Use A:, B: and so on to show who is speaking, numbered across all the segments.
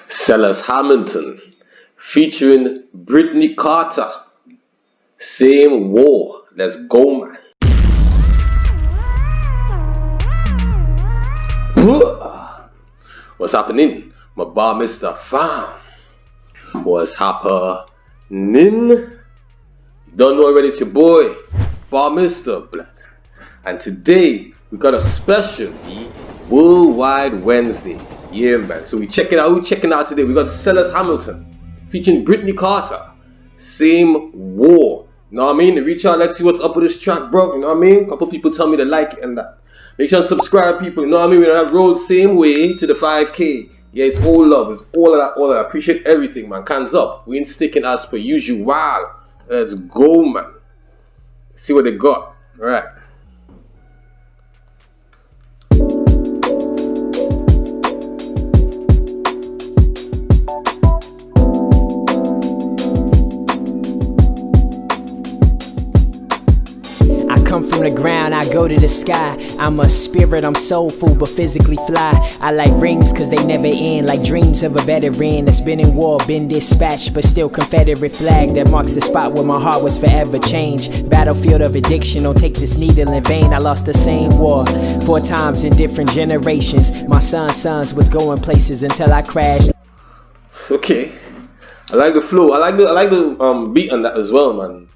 A: Cellus Hamilton featuring Brittney Carter. Same war. Let's go, man. What's happening? My bar Miztah fam. What's happening? You don't know already, it's your boy, Bar Miztah, blood. And today we got a special Worldwide Wednesday. Yeah, man. So we checking out. Who checking out today? We got Cellus Hamilton featuring Brittney Carter. Same war. You know what I mean? Reach out. Let's see what's up with this track, bro. You know what I mean? A couple people tell me they like it and that. Make sure and subscribe, people. You know what I mean? We're on that road same way to the 5K. Yeah, it's all love. It's all of that. All of that. Appreciate everything, man. Hands up. We ain't sticking as per usual. Wow. Let's go, man. See what they got. All right.
B: Come from the ground, I go to the sky. I'm a spirit, I'm soulful, but physically fly. I like rings cause they never end, like dreams of a veteran that's been in war, been dispatched, but still Confederate flag that marks the spot where my heart was forever changed. Battlefield of addiction, don't take this needle in vain. I lost the same war 4 times in different generations. My sons was going places until I crashed.
A: Okay, I like the flow. I like the beat on that as well, man.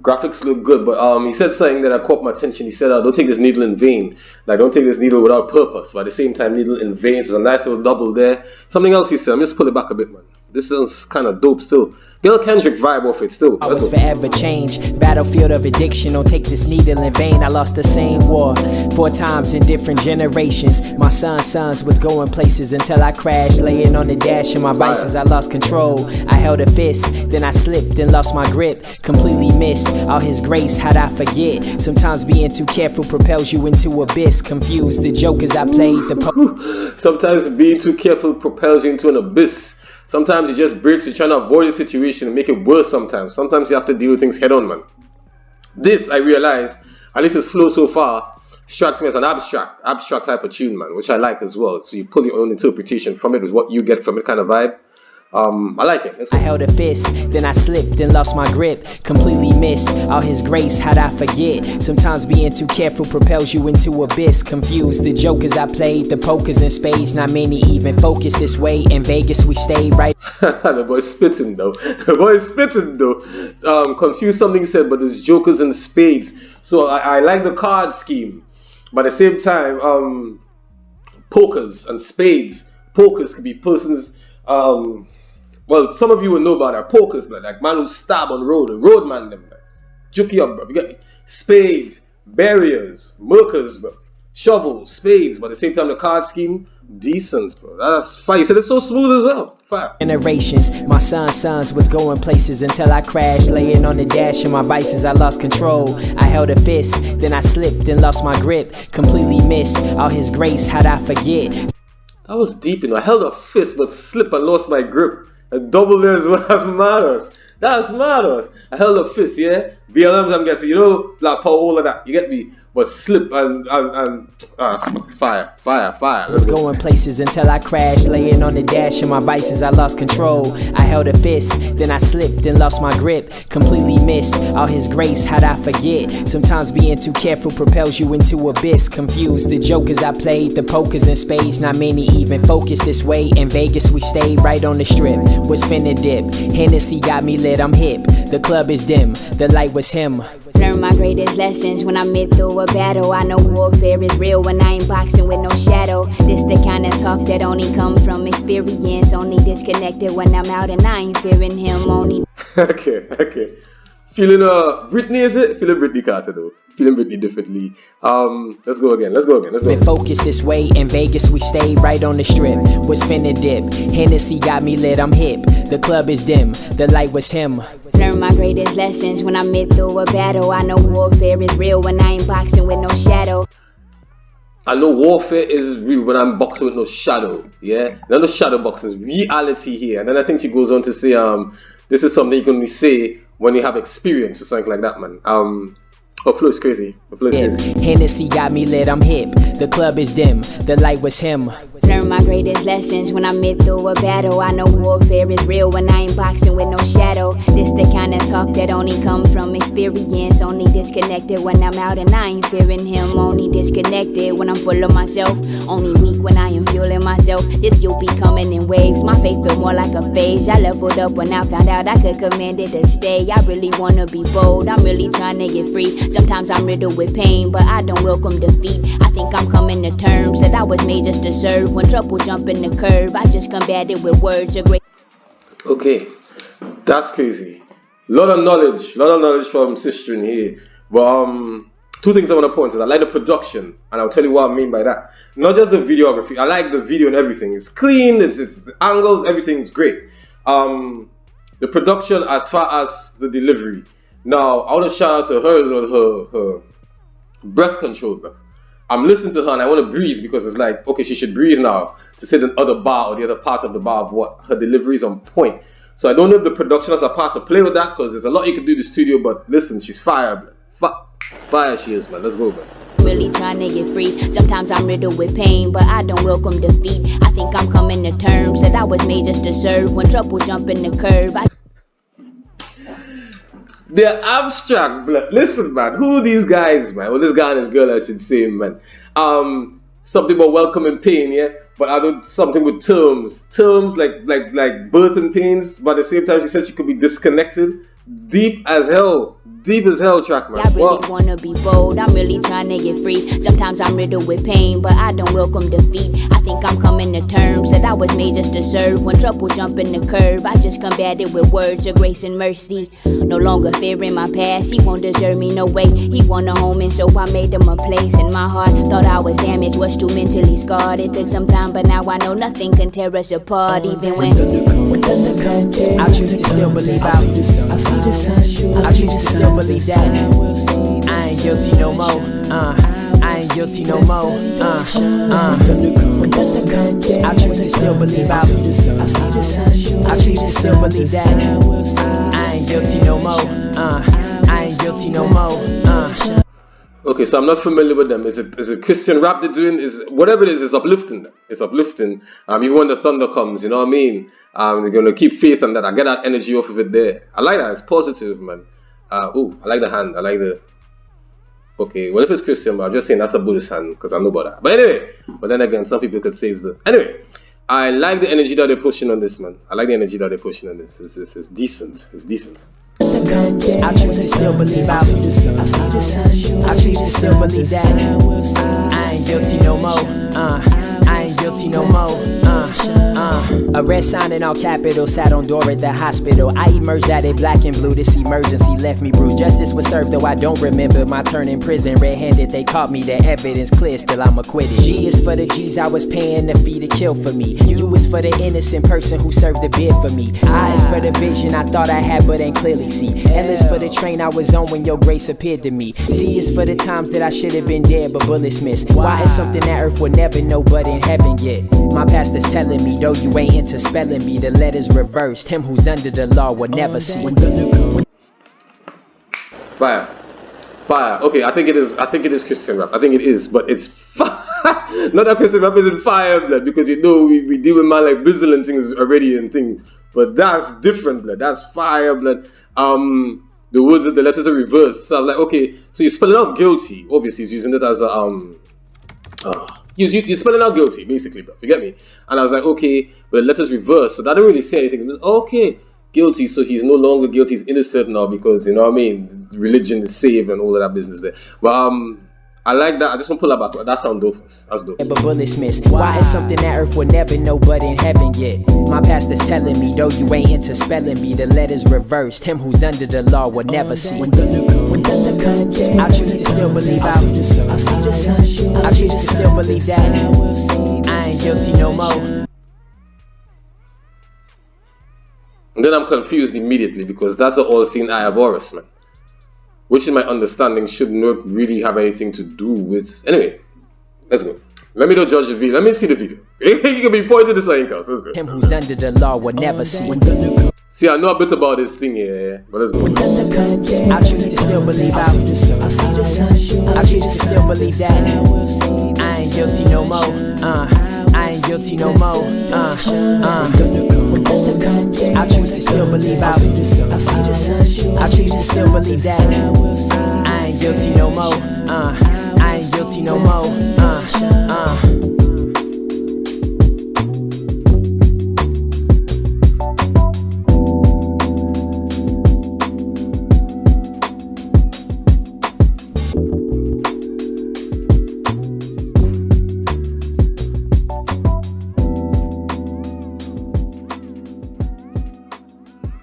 A: Graphics look good, but he said something that caught my attention. He said, don't take this needle in vain. Like, don't take this needle without purpose, but at the same time, needle in vain. So, a nice little double there. Something else he said, I'm just pull it back a bit, man. This sounds kind of dope still. Get a Kendrick vibe off it still.
B: I was forever changed. Battlefield of addiction, don't take this needle in vain. I lost the same war 4 times in different generations. My sons was going places until I crashed. Laying on the dash of my vices, I lost control. I held a fist, then I slipped and lost my grip. Completely missed all his grace, how'd I forget? Sometimes being too careful propels you into abyss. Confused the jokers I played the
A: Sometimes being too careful propels you into an abyss. Sometimes it just breaks. You're trying to avoid a situation and make it worse sometimes. Sometimes you have to deal with things head on, man. This, I realize, at least his flow so far, strikes me as an abstract type of tune, man, which I like as well. So you pull your own interpretation from it, is what you get from it kind of vibe. I like it.
B: I held a fist, then I slipped and lost my grip. Completely missed all his grace, how'd I forget? Sometimes being too careful propels you into abyss. Confused the jokers I played, the pokers and spades. Not many even focus this way. In Vegas we stayed right.
A: The boy's spitting though. The boy's spitting though. Confused something he said, but there's jokers and spades. So I like the card scheme. But at the same time, pokers and spades. Pokers could be persons. Well, some of you will know about that. Pokers, blood, like man who stab on road man them. Juky up, bro. You get me? Spades, barriers, murkers, bro. Shovels, spades, but at the same time the card scheme, decent, bro. That's fine. He said it's so smooth as well. Fine.
B: Generations, my sons was going places until I crashed. Laying on the dash of my vices, I lost control. I held a fist, then I slipped and lost my grip. Completely missed all his grace, how'd I forget?
A: That was deep, you know. I held a fist but slipped and lost my grip. A double there as well. That's marvelous. That's marvelous. I held a fist, yeah? BLMs, I'm guessing, you know, like power, all of that. You get me? But slip and fire.
B: Was going places until I crashed. Laying on the dash of my vices, I lost control. I held a fist, then I slipped and lost my grip. Completely missed all his grace, how'd I forget? Sometimes being too careful propels you into abyss. Confused the jokers I played, the pokers and spades. Not many even focus this way. In Vegas we stayed right on the strip. Was finna dip. Hennessy got me lit, I'm hip. The club is dim, the light was him.
C: Learn my greatest lessons when I met through a battle. I know warfare is real when I ain't boxing with no shadow. This the kind of talk that only come from experience. Only disconnected when I'm out and I ain't fearing him. Only
A: Okay. Feeling Brittney, is it? Feeling Brittney Carter though. Feeling Brittney differently. Let's go again.
B: Been focused this way. In Vegas we stayed right on the strip. Was finna dip. Hennessy got me lit, I'm hip. The club is dim, the light was him.
C: Learn my greatest lessons when I met through a battle. I know warfare is real when I ain't boxing with no shadow.
A: I know warfare is real when I'm boxing with no shadow. Yeah, none of shadow boxing is reality here. And then I think she goes on to say, this is something you can only say when you have experience or something like that, man. Oh, flow is crazy. The flow is crazy.
B: Hennessy got me lit, I'm hip. The club is dim, the light was him.
C: Learn my greatest lessons when I'm mid through a battle. I know warfare is real when I ain't boxing with no shadow. This the kind of talk that only come from experience. Only disconnected when I'm out and I ain't fearing him. Only disconnected when I'm full of myself. Only weak when I am fueling myself. This guilt be coming in waves. My faith feel more like a phase. I leveled up when I found out I could command it to stay. I really wanna be bold. I'm really trying to get free. Sometimes I'm riddled with pain, but I don't welcome defeat. I think I'm coming to terms that I was made just to serve. When trouble jump in the curve, I just combat it with words of great.
A: Okay, that's crazy. Lot of knowledge from sister in here. But two things I want to point out. I like the production, and I'll tell you what I mean by that. Not just the videography. I like the video and everything. It's clean. It's the angles. Everything's great. The production as far as the delivery. Now I want to shout out to her breath control, bro. I'm listening to her and I want to breathe because it's like, okay, she should breathe now to say the other bar or the other part of the bar of what her delivery is on point. So I don't know if the production has a part to play with that because there's a lot you can do in the studio, but listen, she's fire, man. Fire she is, man. Let's go, man.
C: Really trying to get free. Sometimes I'm riddled with pain, but I don't welcome defeat. I think I'm coming to terms that I was made just to serve. When trouble jump in the curve,
A: They're abstract, blood. Listen, man. Who are these guys, man? Well, this guy and this girl, I should say, man. Something about welcome and pain, yeah. But I do something with terms like birth and pains. But at the same time, she said she could be disconnected. Deep as hell track, man.
C: I really wanna be bold. I'm really trying to get free. Sometimes I'm riddled with pain, but I don't welcome defeat. I think I'm coming to terms that I was made just to serve. When trouble jump in the curve, I just combat it with words of grace and mercy. No longer fearing my past. He won't deserve me no way. He want a home, and so I made him a place in my heart. Thought I was damaged, was too mentally scarred. It took some time, but now I know nothing can tear us apart. Even when
B: I choose to still believe I see the sun. I choose to still believe that I ain't guilty no more. I ain't guilty no more. I choose to still believe I see the sun. I choose to still believe that I ain't guilty no more. I ain't guilty no more.
A: Okay, so I'm not familiar with them. Is it Christian rap they're doing? Is whatever it is, it's uplifting. It's uplifting. Even when the thunder comes, you know what I mean? They're gonna keep faith on that. I get that energy off of it there. I like that. It's positive, man. I like the hand. I like the. Okay, well if it's Christian, but I'm just saying that's a Buddhist hand because I know about that. But anyway, but then again, some people could say it's the. Anyway, I like the energy that they're pushing on this, man. I like the energy that they're pushing on this. It's decent. It's decent.
B: I choose to still believe I see the sun. I choose to still believe that I ain't guilty no more. I ain't guilty no more. A red sign in all capitals sat on door at the hospital. I emerged out of black and blue. This emergency left me bruised. Justice was served, though I don't remember my turn in prison. Red-handed, they caught me. The evidence clear, still I'm acquitted. G is for the G's I was paying the fee to kill for me. U is for the innocent person who served the bid for me. I is for the vision I thought I had but ain't clearly see. L is for the train I was on when your grace appeared to me. T is for the times that I should have been dead but bullets missed. Y is something that earth would never know but in heaven yet. My pastor's telling me, though you ain't into spelling me, the letters reversed. Him who's under the law will never see.
A: Fire. Okay, I think it is Christian rap. I think it is, but it's fire. Not that Christian rap isn't fire, blood, because you know we deal with man like Bizzle and things already and things. But that's different, blood. That's fire, blood. The words of the letters are reversed. So I'm like, okay, so you're spelling out guilty. Obviously, he's using it as a you're spelling out guilty, basically, bro. You get me? And I was like, okay, but the letters reversed, so that didn't really say anything. It was okay, guilty, so he's no longer guilty, he's innocent now because, you know what I mean, religion is saved and all of that business there. But I like that. I just want to pull that back. That sounds dope. That's dope.
B: But bullets miss. Why is something that earth would never know but in heaven yet? My pastor's telling me, though you ain't into spelling me, the letters reversed. Him who's under the law will never see. I choose to still believe I see the sun. I choose to still believe that I ain't guilty no more.
A: And then I'm confused immediately because that's the all-seeing eye of Horus, man. Which in my understanding should not really have anything to do with... Anyway, let's go. Let me not judge the video. Let me see the video. You can be pointed to something else. Let's go.
B: Him who's under the law will never see.
A: See, I know a bit about this thing here, but let's go.
B: I choose to still believe I choose to still believe that I ain't guilty no more. I ain't guilty no more. I choose to still believe I choose to still believe that I ain't guilty no more. I ain't guilty no more.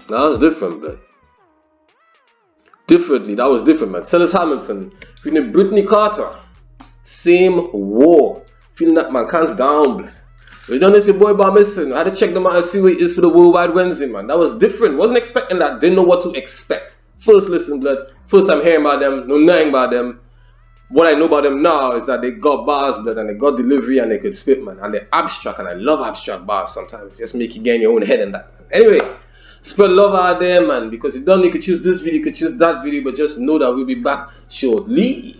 A: That was different, man. That was different, man. Cellus Hamilton, feeling Brittney Carter, same war, feeling that man hands down, blood. You don't know your boy Bar Miztah. I had to check them out and see what it is for the Worldwide Wednesday, man. That was different. Wasn't expecting that. Didn't know what to expect. First listen, blood. First time hearing about them. Know nothing about them. What I know about them now is that they got bars, blood, and they got delivery and they could spit, man. And they're abstract, and I love abstract bars sometimes. Just make you get in your own head and that. Anyway. Spread love out there, man, because you don't need to choose this video, you could choose that video, but just know that we'll be back shortly.